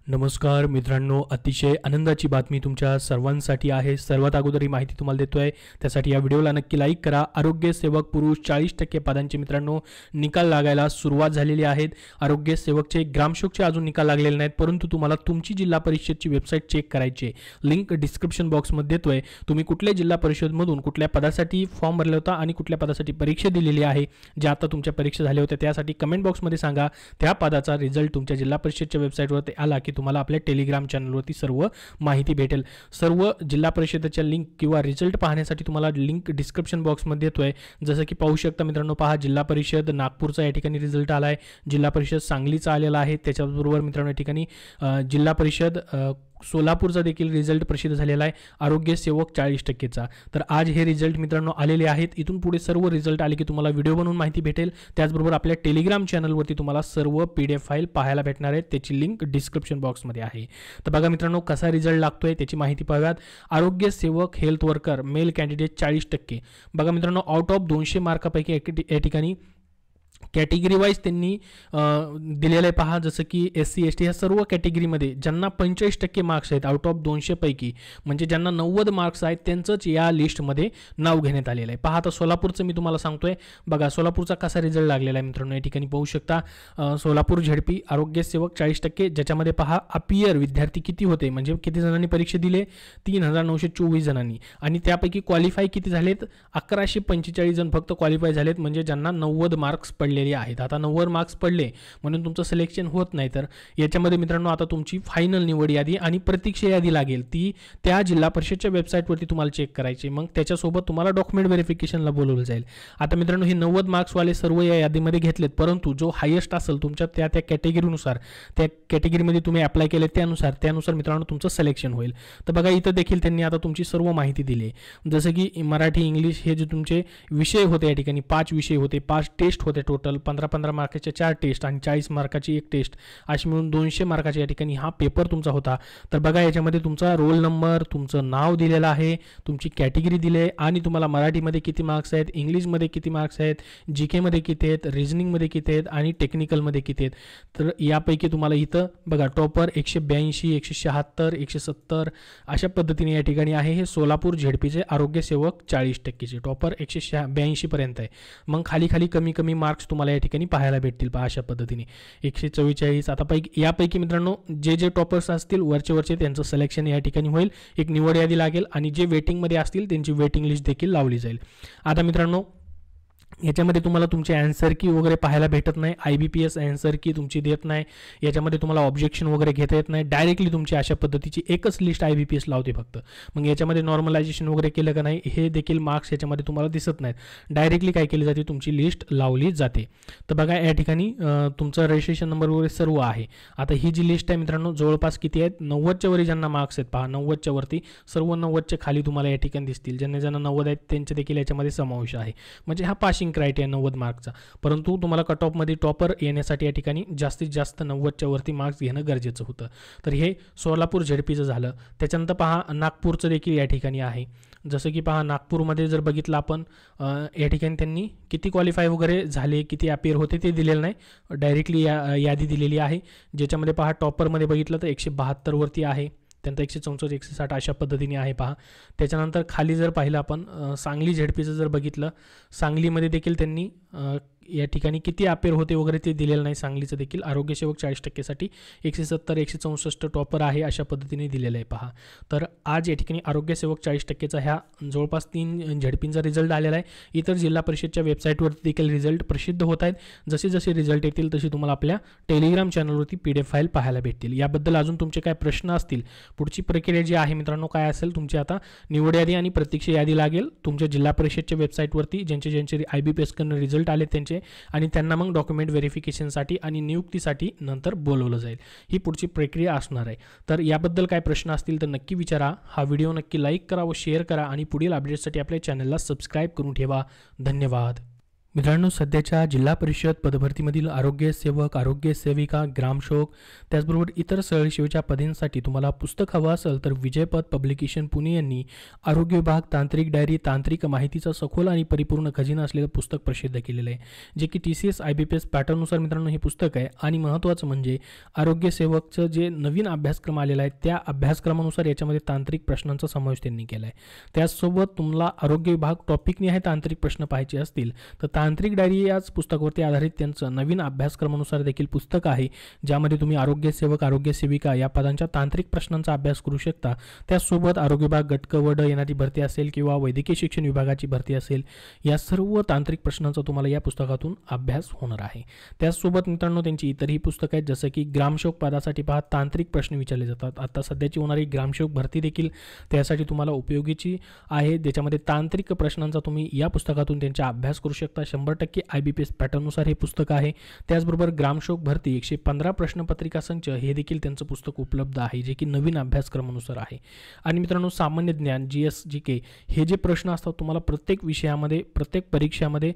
नमस्कार मित्रांनो, अतिशय आनंदाची बातमी तुमच्या सर्वांसाठी आहे। सर्वात अगोदर ही माहिती तुम्हाला देतोय, त्यासाठी या व्हिडिओला नक्की लाईक करा। आरोग्य सेवक पुरुष 40% पदांचे मित्रांनो निकाल लागायला सुरुवात झालेली आहेत। आरोग्य सेवकचे ग्रामसेवकचे अजून निकाल लागलेले नाहीत, परंतु तुम्हाला तुमची जिल्हा परिषदची वेबसाईट चेक करायची आहे। लिंक डिस्क्रिप्शन बॉक्समध्ये देतोय। तुम्ही कुठल्या जिल्हा परिषदमधून कुठल्या पदासाठी फॉर्म भरला होता आणि कुठल्या पदासाठी परीक्षा दिलेली आहे, जे आता तुमच्या परीक्षा झाल्या होत्या त्यासाठी कमेंट बॉक्समध्ये सांगा। त्या पदाचा रिझल्ट तुमच्या जिल्हा परिषदच्या वेबसाईटवरती आला की तुम्हाला आपल्या टेलिग्राम चॅनलवरती सर्व माहिती भेटेल। सर्व जिल्हा परिषदेच्या लिंक किंवा रिझल्ट पाहण्यासाठी तुम्हाला लिंक डिस्क्रिप्शन बॉक्समध्ये देतोय। जसं की पाहू शकता मित्रांनो, पहा जिल्हा परिषद नागपूरचा या ठिकाणी रिझल्ट आला आहे, जिल्हा परिषद सांगलीचा आलेला आहे। त्याच्याबरोबर मित्रांनो या ठिकाणी जिल्हा परिषद सोलापूरचा देखील रिझल्ट प्रसिद्ध झालेला आहे, आरोग्य सेवक 40%चा। तर आज हे रिझल्ट मित्रांनो आलेले आहेत। इथून पुढे सर्व रिझल्ट आले की तुम्हाला व्हिडिओ बनवून माहिती भेटेल। त्याचबरोबर आपल्या टेलिग्राम चॅनलवरती तुम्हाला सर्व PDF फाईल पाहायला भेटणार आहेत, त्याची लिंक डिस्क्रिप्शन बॉक्समध्ये आहे। तर बघा मित्रांनो, कसा रिझल्ट लागतोय त्याची माहिती पाहूयात। आरोग्य सेवक हेल्थ वर्कर मेल कॅन्डिडेट 40%। बघा मित्रांनो, आउट ऑफ 200 मार्कापैकी या ठिकाणी कॅटेगरी वाईज त्यांनी दिलेलं आहे। पहा, जसं की SC ST ह्या सर्व कॅटेगरीमध्ये ज्यांना 45% मार्क्स आहेत आउट ऑफ 200 पैकी, म्हणजे ज्यांना 90 मार्क्स आहेत त्यांचंच या लिस्टमध्ये नाव घेण्यात आलेलं आहे। पहा, आता सोलापूरचं मी तुम्हाला सांगतोय। बघा सोलापूरचा कसा रिझल्ट लागलेला आहे मित्रांनो, या ठिकाणी पाहू शकता। सोलापूर झेडपी आरोग्य सेवक 40%, ज्याच्यामध्ये पहा अपियर विद्यार्थी किती होते, म्हणजे किती जणांनी परीक्षा दिले, 3924 जणांनी, आणि त्यापैकी क्वालिफाय किती झालेत, 1145 जण फक्त क्वालिफाय झालेत, म्हणजे ज्यांना 90 मार्क्स पडलेले आहेत। आता 90 मार्क्स पडले म्हणून तुमचं सिलेक्शन होत नाही, तर याच्यामध्ये मित्रांनो आता तुमची फायनल निवड यादी आणि प्रतीक्षा यादी लागेल, ती त्या जिल्हा परिषदच्या वेबसाईटवरती तुम्हाला चेक करायची। मग त्याच्यासोबत तुम्हाला डॉक्युमेंट व्हेरिफिकेशनला बोलवलं जाईल। आता मित्रांनो, हे 90 मार्क्सवाले सर्व या यादीमध्ये घेतलेत, परंतु जो हायेस्ट असेल तुमच्या त्या कॅटेगरीनुसार, त्या कॅटेगरीमध्ये तुम्ही अप्लाय केले त्यानुसार मित्रांनो तुमचं सिलेक्शन होईल। तर बघा इथं देखील त्यांनी आता तुमची सर्व माहिती दिली आहे, जसं की मराठी इंग्लिश हे जे तुमचे विषय होते, या ठिकाणी 5 विषय होते, 5 टेस्ट होते, टोटल 15-15 मार्काच्या 4 टेस्ट आणि 40 मार्काची 1 टेस्ट, अशी मिळून 200 मार्काच्या या ठिकाणी हा पेपर तुमचा होता। तर बघा याच्यामध्ये तुमचा रोल नंबर, तुमचं नाव दिलेलं आहे, तुमची कॅटेगरी दिली आहे, आणि तुम्हाला मराठीमध्ये किती मार्क्स आहेत, इंग्लिशमध्ये किती मार्क्स आहेत, GK मध्ये किती आहेत, रिजनिंगमध्ये किती आहेत आणि टेक्निकलमध्ये किती आहेत। तर यापैकी तुम्हाला इथं बघा टॉपर 182, 176, 170 अशा पद्धतीने या ठिकाणी आहे। हे सोलापूर झेडपीचे आरोग्य सेवक 40%चे टॉपर 182 पर्यंत आहे। मग खाली कमी मार्क्स तुम्हाला या ठिकाणी पाहायला भेटतील। पहा अशा पद्धतीने 144। आता यापैकी मित्रांनो जे टॉपर्स असतील वरचे त्यांचं सिलेक्शन या ठिकाणी होईल, एक निवड यादी लागेल, आणि जे वेटिंगमध्ये असतील त्यांची वेटिंग लिस्ट देखील लावली जाईल। आता मित्रांनो याच्यामध्ये तुम्हाला तुमची आन्सर की वगैरे पाहायला भेटत नाही, IBPS आन्सर की तुमची देत नाही, याच्यामध्ये तुम्हाला ऑब्जेक्शन वगैरे घेता येत नाही, डायरेक्टली तुमची अशा पद्धतीची एकच लिस्ट IBPS लावते फक्त। मग याच्यामध्ये नॉर्मलायझेशन वगैरे केलं का नाही हे देखील मार्क्स याच्यामध्ये तुम्हाला दिसत नाहीत, डायरेक्टली काय केली जाते, तुमची लिस्ट लावली जाते। तर बघा या ठिकाणी तुमचं रजिस्ट्रेशन नंबर वगैरे सर्व आहे। आता ही जी लिस्ट आहे मित्रांनो जवळपास किती आहेत, 90च्या वरी ज्यांना मार्क्स आहेत, पहा 90च्या वरती सर्व 90च्या खाली तुम्हाला या ठिकाणी दिसतील, ज्यांना 90 आहेत त्यांचे देखील याच्यामध्ये समावेश आहे, म्हणजे हा पासिंग क्रायटेरिया 90 मार्कचा। परंतु तुम्हाला कट ऑफमध्ये टॉपर येण्यासाठी या ठिकाणी जास्तीत जास्त 90च्या वरती मार्क्स घेणं गरजेचं होतं। तर हे सोलापूर झेडपीचं झालं। त्याच्यानंतर पहा नागपूरचं देखील या ठिकाणी आहे। जसं की पहा नागपूरमध्ये जर बघितलं आपण, या ठिकाणी त्यांनी किती क्वालिफाय वगैरे झाले, किती अपियर होते ते दिलेलं नाही, डायरेक्टली यादी दिलेली आहे, ज्याच्यामध्ये पहा टॉपरमध्ये बघितलं तर 172 वरती आहे, त्यानंतर 164, 160 अशा पद्धतीने आहे। पहा त्याच्यानंतर खाली जर पाहिलं आपण सांगली झेडपीचं जर बघितलं, सांगलीमध्ये देखील त्यांनी या ठिकाणी किती अपेअर होते वगैरे ते दिलेलं नाही। सांगलीचं देखील आरोग्य सेवक 40%साठी 170, 164 टॉपर आहे, अशा पद्धतीने दिलेलं आहे। पहा तर आज या ठिकाणी आरोग्य सेवक 40%चा ह्या जवळपास 3 झेडपींचा रिझल्ट आलेला आहे। इतर जिल्हा परिषदच्या वेबसाईटवरती देखील रिझल्ट प्रसिद्ध होत आहेत। जसे रिझल्ट येतील तसे तुम्हाला आपल्या टेलिग्राम चॅनलवरती PDF फाईल पाहायला भेटतील। याबद्दल अजून तुमचे काय प्रश्न असतील, पुढची प्रक्रिया जी आहे मित्रांनो काय असेल, तुमची आता निवड यादी आणि प्रतीक्षा यादी लागेल तुमच्या जिल्हा परिषदच्या वेबसाईटवरती, ज्यांचे IBPS कडून रिझल्ट आले त्यांचे, आणि त्यांना मग डॉक्युमेंट व्हेरिफिकेशनसाठी आणि नियुक्तीसाठी नंतर बोलवलं जाईल। ही पुढची प्रक्रिया असणार आहे। तर याबद्दल काय प्रश्न असतील तर नक्की विचारा। हा व्हिडिओ नक्की लाईक करा व शेअर करा, आणि पुढील अपडेट्ससाठी आपल्या चॅनलला सबस्क्राईब करून ठेवा। धन्यवाद। मित्रांनो, सध्याच्या जिल्हा परिषद पदभरतीमधील आरोग्य सेवक, आरोग्य सेविका, ग्रामसेवक त्याचबरोबर इतर सरसेवेच्या पदांसाठी तुम्हाला पुस्तक हवं असेल तर विजयपथ पब्लिकेशन पुणे यांनी आरोग्य विभाग तांत्रिक डायरी, तांत्रिक माहितीचा सखोल आणि परिपूर्ण खजिना असलेलं पुस्तक प्रसिद्ध केलेलं आहे, जे की TCS IBPS पॅटर्ननुसार मित्रांनो हे पुस्तक आहे. आणि महत्त्वाचं म्हणजे आरोग्य सेवकचं जे नवीन अभ्यासक्रम आलेला आहे त्या अभ्यासक्रमानुसार याच्यामध्ये तांत्रिक प्रश्नांचा समावेश त्यांनी केला आहे. त्याचसोबत तुम्हाला आरोग्य विभाग टॉपिकनिहाय तांत्रिक प्रश्न पाहायचे असतील तर तांत्रिक डायरी याच पुस्तकावरती आधारित त्यांचं नवीन अभ्यासक्रमानुसार देखील पुस्तक आहे, ज्यामध्ये तुम्ही आरोग्य सेवक, आरोग्य सेविका या पदांच्या तांत्रिक प्रश्नांचा अभ्यास करू शकता. त्याचसोबत आरोग्य विभाग गटकवड येणारी भरती असेल किंवा वैद्यकीय शिक्षण विभागाची भरती असेल, या सर्व तांत्रिक प्रश्नांचा तुम्हाला या पुस्तकातून अभ्यास होणार आहे. त्याचसोबत मित्रांनो त्यांची इतरही पुस्तकं आहेत, जसं की ग्रामसेवक पदासाठी पहा तांत्रिक प्रश्न विचारले जातात. आता सध्याची होणारी ग्रामसेवक भरती देखील त्यासाठी तुम्हाला उपयोगीची आहे, ज्याच्यामध्ये तांत्रिक प्रश्नांचा तुम्ही या पुस्तकातून त्यांचा अभ्यास करू शकता. 100% IBPS पॅटर्ननुसार हे पुस्तक आहे. त्याचबरोबर ग्रामसेवक भरती 115 प्रश्नपत्रिका संच हे देखील त्यांचं पुस्तक उपलब्ध आहे, जे की नवीन अभ्यासक्रमानुसार आहे. आणि मित्रांनो, सामान्य ज्ञान GS GK हे जे प्रश्न असतात तुम्हाला प्रत्येक विषयामध्ये, प्रत्येक परीक्षामध्ये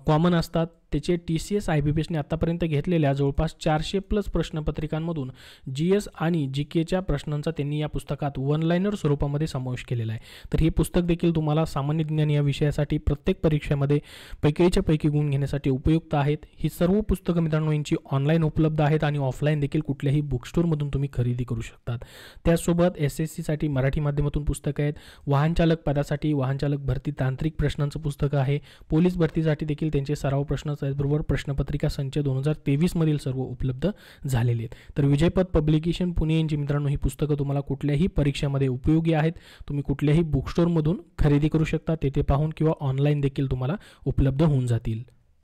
कॉमन असतात. त्याचे TCS IBPSने आतापर्यंत घेतलेल्या जवळपास 400+ प्रश्नपत्रिकांमधून GS आणि GKच्या प्रश्नांचा त्यांनी या पुस्तकात वन लाइनर स्वरूपामध्ये समावेश केलेला आहे. तर हे पुस्तक देखील तुम्हाला सामान्य ज्ञान या विषयासाठी प्रत्येक परीक्षेमध्ये पैकीच्या पैकी गुण घेण्यासाठी उपयुक्त आहेत. ही सर्व पुस्तकं मित्रांनो यांची ऑनलाईन उपलब्ध आहेत आणि ऑफलाईन देखील कुठल्याही बुक स्टोअरमधून तुम्ही खरेदी करू शकतात. त्याचसोबत SSCसाठी मराठी माध्यमातून पुस्तकं आहेत. वाहनचालक पदासाठी वाहनचालक भरती तांत्रिक प्रश्नांचं पुस्तक आहे. पोलीस भरतीसाठी देखील त्यांचे सराव प्रश्न त्याचबरोबर प्रश्नपत्रिका संच 2023 मधील सर्व उपलब्ध झालेले आहेत. तर विजयपथ पब्लिकेशन पुणे यांची मित्रांनो ही पुस्तकं तुम्हाला कुठल्याही परीक्षेमध्ये उपयोगी आहेत. तुम्ही कुठल्याही बुक स्टोअरमधून खरेदी करू शकता, तेथे पाहून किंवा ऑनलाईन देखील तुम्हाला उपलब्ध होऊन जातील.